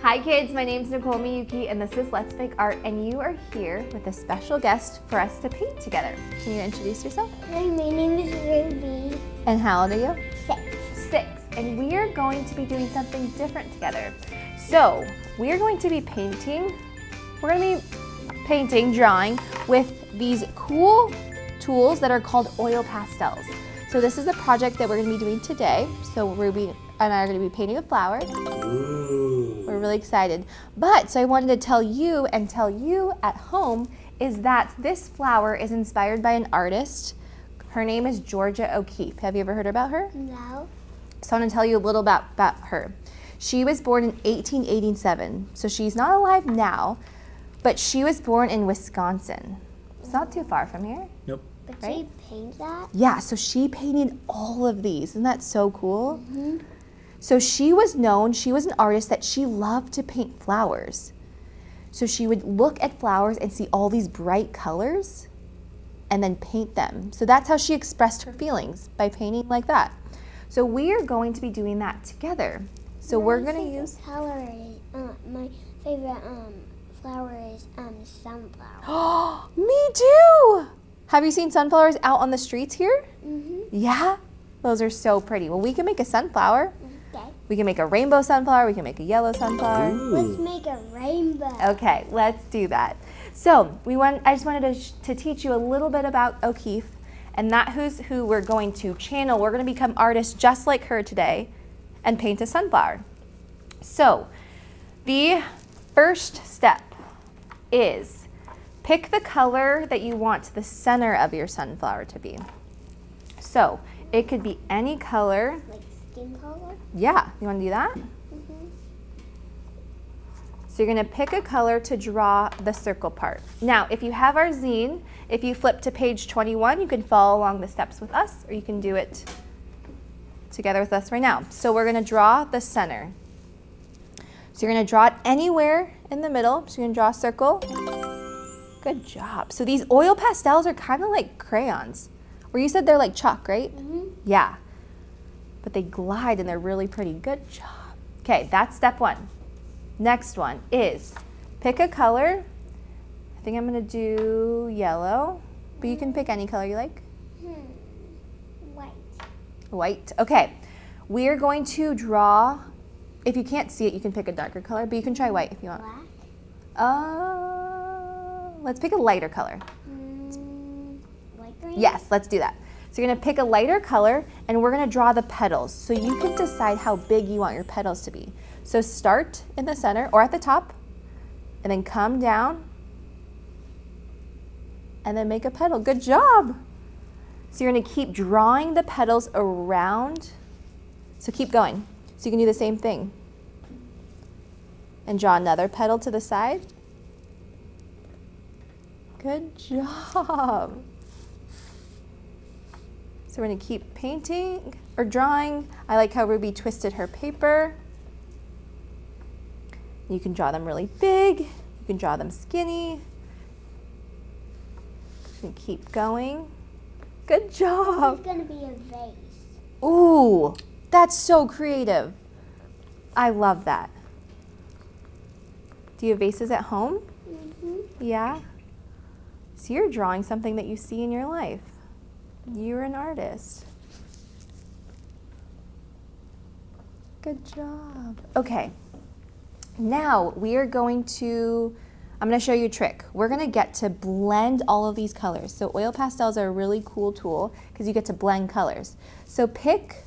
Hi kids, my name's Nicole Miyuki and this is Let's Make Art, and you are here with a special guest for us to paint together. Can you introduce yourself? Hi, my name is Ruby. And how old are you? 6. 6. And we are going to be doing something different together. So we are going to be painting, drawing with these cool tools that are called oil pastels. So this is a project that we're going to be doing today. So Ruby and I are going to be painting a flower. Ooh. We're really excited. So I wanted to tell you and tell you at home is that this flower is inspired by an artist. Her name is Georgia Okeefe. Have you ever heard about her? No. So I want to tell you a little about her. She was born in 1887. So she's not alive now, but she was born in Wisconsin. It's not too far from here. Nope. But Right? she painted that? Yeah, so she painted all of these. Isn't that so cool? Mm-hmm. So she was an artist that she loved to paint flowers. So she would look at flowers and see all these bright colors and then paint them. So that's how she expressed her feelings, by painting like that. So we are going to be doing that together. So we're going to use... My favorite flower is sunflower. Oh, me too! Have you seen sunflowers out on the streets here? Mm-hmm. Yeah? Those are so pretty. Well, we can make a sunflower. Okay. We can make a rainbow sunflower. We can make a yellow sunflower. Let's make a rainbow. Okay, let's do that. So I just wanted to teach you a little bit about Okeefe, and who we're going to channel. We're going to become artists just like her today and paint a sunflower. So the first step is pick the color that you want the center of your sunflower to be. So it could be any color. Like skin color? Yeah, you want to do that? Mm-hmm. So you're going to pick a color to draw the circle part. Now, if you have our zine, if you flip to page 21, you can follow along the steps with us, or you can do it together with us right now. So we're going to draw the center. So you're going to draw it anywhere in the middle. So you're going to draw a circle. Good job. So these oil pastels are kind of like crayons. Or you said they're like chalk, right? Mm-hmm. Yeah. But they glide and they're really pretty. Good job. Okay, that's step 1. Next one is pick a color. I think I'm going to do yellow, but you can pick any color you like. White. White. Okay. We're going to draw, if you can't see it, you can pick a darker color, but you can try white if you want. Black. Let's pick a lighter color. Light green? Yes, let's do that. So you're going to pick a lighter color, and we're going to draw the petals. So you can decide how big you want your petals to be. So start in the center or at the top, and then come down, and then make a petal. Good job. So you're going to keep drawing the petals around. So keep going. So you can do the same thing. And draw another petal to the side. Good job. So we're going to keep painting or drawing. I like how Ruby twisted her paper. You can draw them really big. You can draw them skinny. And keep going. Good job. It's going to be a vase. Ooh, that's so creative. I love that. Do you have vases at home? Mm-hmm. Yeah. So you're drawing something that you see in your life. You're an artist. Good job. Okay. Now we are going to, I'm going to show you a trick. We're going to get to blend all of these colors. So oil pastels are a really cool tool because you get to blend colors. So pick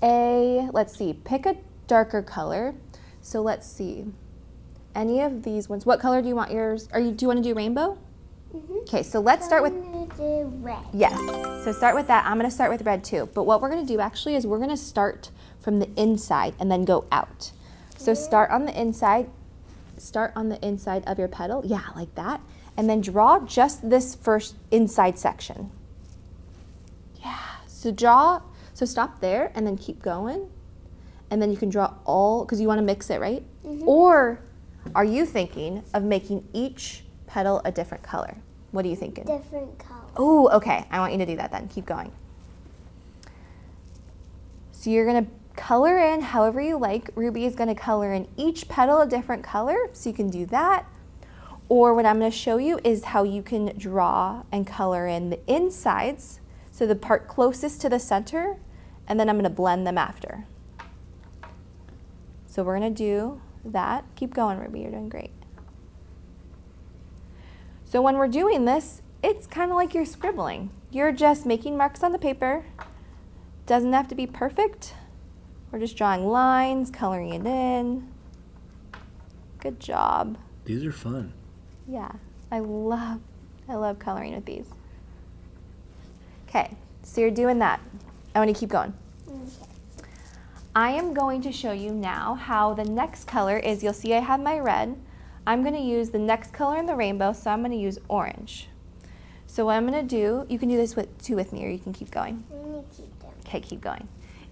a darker color. So let's see. Any of these ones. What color do you want yours? Do you want to do rainbow? Mm-hmm. Okay, so let's start with, I'm going to do red. yes. So start with that. I'm going to start with red too. But what we're going to do actually is we're going to start from the inside and then go out. So start on the inside of your petal. Yeah, like that. And then draw just this first inside section. Yeah, so stop there and then keep going. And then you can draw all, because you want to mix it, right? Mm-hmm. Or are you thinking of making each petal a different color? What are you thinking? Different color. Oh, okay. I want you to do that then. Keep going. So you're going to color in however you like. Ruby is going to color in each petal a different color, so you can do that. Or what I'm going to show you is how you can draw and color in the insides, so the part closest to the center, and then I'm going to blend them after. So we're going to do that. Keep going, Ruby, you're doing great. So when we're doing this, it's kind of like you're scribbling. You're just making marks on the paper. Doesn't have to be perfect. We're just drawing lines, coloring it in. Good job. These are fun. Yeah, I love coloring with these. Okay, so you're doing that. I want to keep going. Okay. I am going to show you now how the next color is. You'll see I have my red. I'm going to use the next color in the rainbow, so I'm going to use orange. So what I'm going to do, you can do this with me, or you can keep going. I'm gonna keep them. Okay, keep going.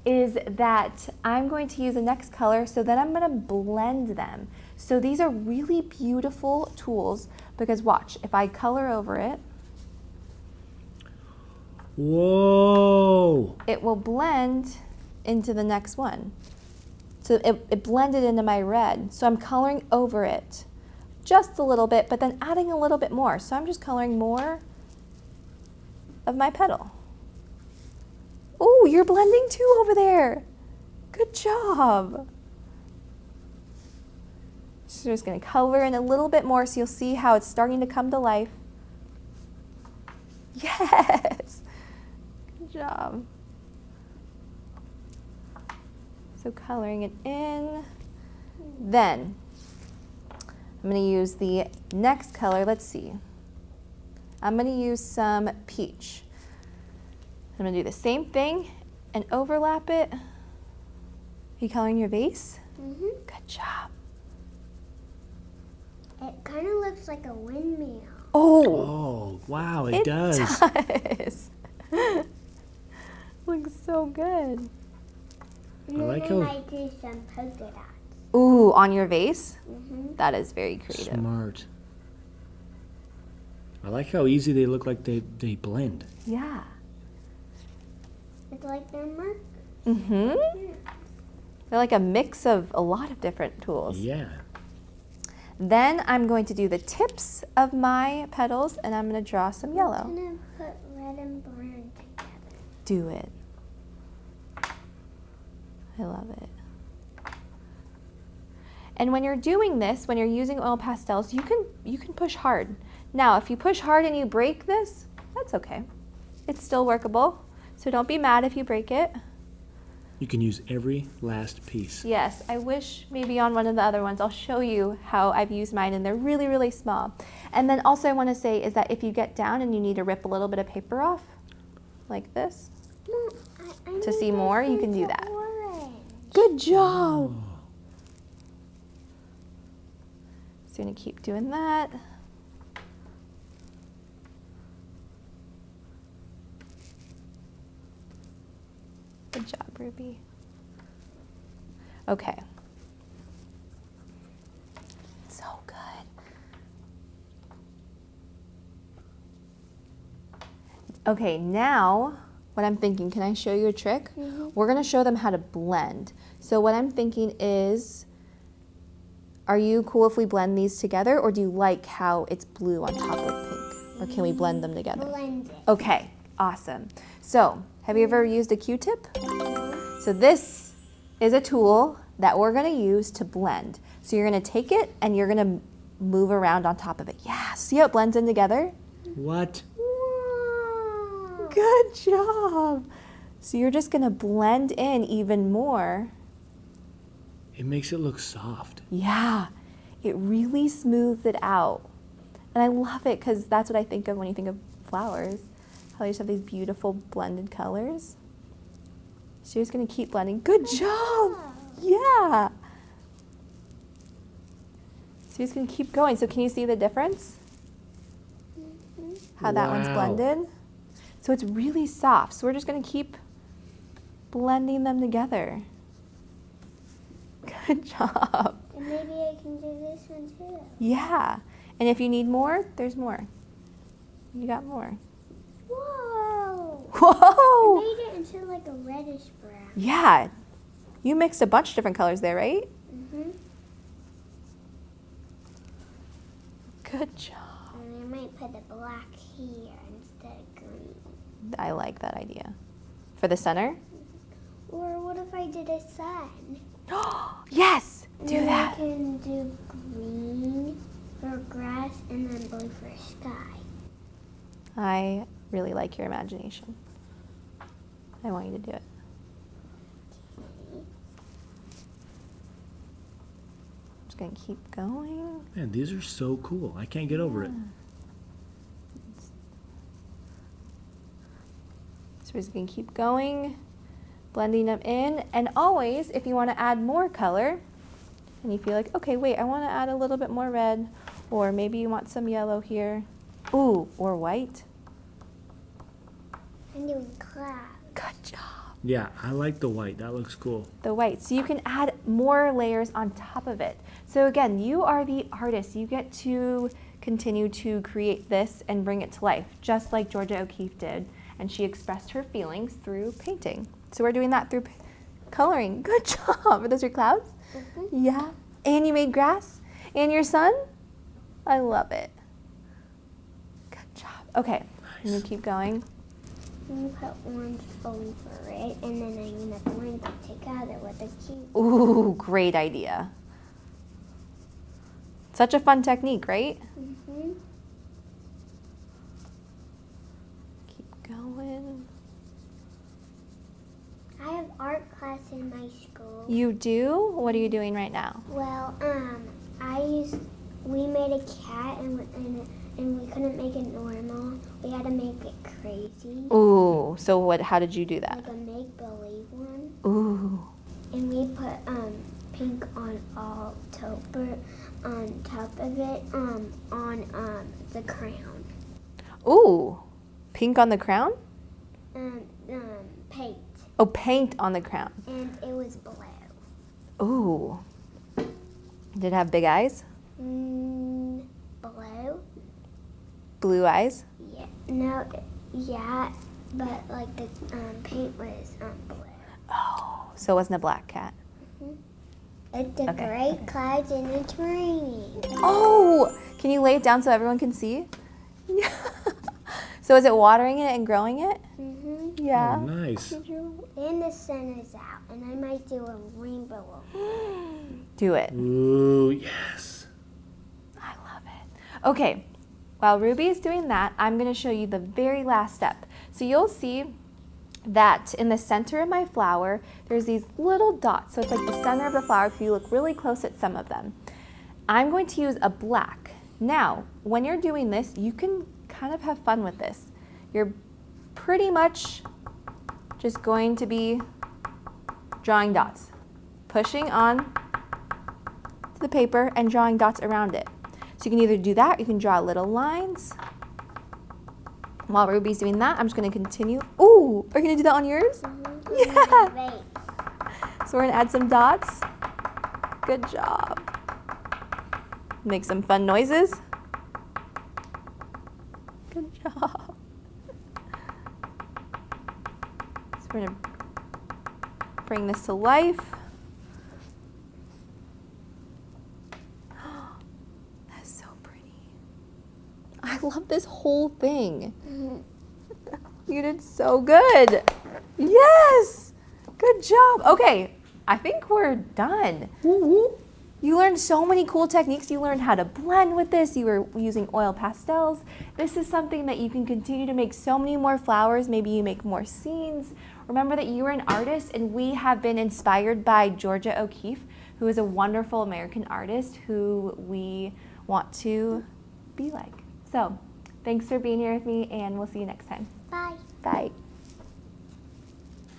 Is that I'm going to use the next color, so then I'm going to blend them. So these are really beautiful tools because watch, if I color over it, Whoa! it will blend into the next one. So it blended into my red. So I'm coloring over it just a little bit, but then adding a little bit more. So I'm just coloring more of my petal. Oh, you're blending too over there. Good job. So just gonna color in a little bit more so you'll see how it's starting to come to life. Yes, good job. So coloring it in. Then I'm gonna use the next color, let's see. I'm gonna use some peach. I'm gonna do the same thing and overlap it. Are you coloring your vase? Mm-hmm. Good job. It kind of looks like a windmill. Oh, Oh, wow, it does. does. Looks so good. And I like then how- I might do some polka dots. Ooh, on your vase? Mm-hmm. That is very creative. Smart. I like how easy they look like they blend. Yeah. It's like they're markers. Mm-hmm. They're like a mix of a lot of different tools. Yeah. Then I'm going to do the tips of my petals and I'm going to draw some yellow. I'm gonna put red and brown together. Do it. I love it. And when you're doing this, when you're using oil pastels, you can push hard. Now, if you push hard and you break this, that's okay. It's still workable. So don't be mad if you break it. You can use every last piece. Yes, I wish maybe on one of the other ones, I'll show you how I've used mine and they're really, really small. And then also I want to say is that if you get down and you need to rip a little bit of paper off, like this, No, I to need see this more, you can do into that. orange. Good job. Oh. So you're going to keep doing that. Good job, Ruby. Okay. So good. Okay, now what I'm thinking, can I show you a trick? Mm-hmm. We're going to show them how to blend. So what I'm thinking is, are you cool if we blend these together, or do you like how it's blue on top of pink? Or can we blend them together? Blend it. Okay, awesome. So, have you ever used a Q-tip? So this is a tool that we're gonna use to blend. So you're gonna take it and you're gonna move around on top of it. Yeah, see how it blends in together? What? Wow. Good job. So you're just gonna blend in even more. It makes it look soft. Yeah, it really smooths it out. And I love it because that's what I think of when you think of flowers. How they just have these beautiful blended colors. So you're just gonna keep blending. Good job! Yeah! So you're just gonna keep going. So can you see the difference? How that one's Wow. blended? So it's really soft. So we're just gonna keep blending them together. Good job. And maybe I can do this one too. Yeah. And if you need more, there's more. You got more. Whoa! Whoa! I made it into like a reddish brown. Yeah. You mixed a bunch of different colors there, right? Mm-hmm. Good job. And I might put a black here instead of green. I like that idea. For the center? Or what if I did a sun? Yes! Do And then that. I can do green for grass and then blue for sky. I really like your imagination. I want you to do it. Just gonna keep going. Man, these are so cool. I can't get over it. So we're just gonna keep going, blending them in. And always, if you wanna add more color, and you feel like, okay, wait, I wanna add a little bit more red, or maybe you want some yellow here. Ooh, or white. I'm doing clouds. Good job. Yeah, I like the white. That looks cool. The white. So you can add more layers on top of it. So again, you are the artist. You get to continue to create this and bring it to life, just like Georgia Okeefe did. And she expressed her feelings through painting. So we're doing that through coloring. Good job. Are those your clouds? Mm-hmm. Yeah. And you made grass? And your sun? I love it. Good job. Okay, I'm gonna keep going. I'm gonna put orange over it, and then I'm gonna blend it together with a cube. Ooh, great idea. Such a fun technique, right? Mm-hmm. Keep going. I have art class in my school. You do? What are you doing right now? Well, we made a cat and we couldn't make it normal. We had to make it crazy. Ooh, so how did you do that? Like a make-believe one. Ooh. And we put pink on top of it on the crown. Ooh, pink on the crown? Paint. Oh, paint on the crown. And it was blue. Ooh. Did it have big eyes? Blue? Blue eyes? Yeah. No, yeah, but like the paint was blue. Oh, so it wasn't a black cat. It's a Okay, gray okay. clouds and it's raining. Oh, can you lay it down so everyone can see? Yeah. So is it watering it and growing it? Mm-hmm. Yeah. Oh, nice. And the sun is out, and I might do a rainbow. Do it. Ooh, yes. I love it. Okay, while Ruby is doing that, I'm going to show you the very last step. So you'll see that in the center of my flower, there's these little dots. So it's like the center of the flower if you look really close at some of them. I'm going to use a black. Now, when you're doing this, you can kind of have fun with this. You're pretty much just going to be drawing dots, pushing on to the paper and drawing dots around it. So you can either do that or you can draw little lines. While Ruby's doing that, I'm just going to continue. Ooh, are you going to do that on yours? Mm-hmm. Yeah. Wait. So we're going to add some dots. Good job. Make some fun noises. Good job. So we're going to bring this to life. That's so pretty. I love this whole thing. You did so good. Yes. Good job. Okay, I think we're done. You learned so many cool techniques. You learned how to blend with this. You were using oil pastels. This is something that you can continue to make so many more flowers. Maybe you make more scenes. Remember that you are an artist, and we have been inspired by Georgia Okeefe, who is a wonderful American artist who we want to be like. So thanks for being here with me, and we'll see you next time. Bye. Bye.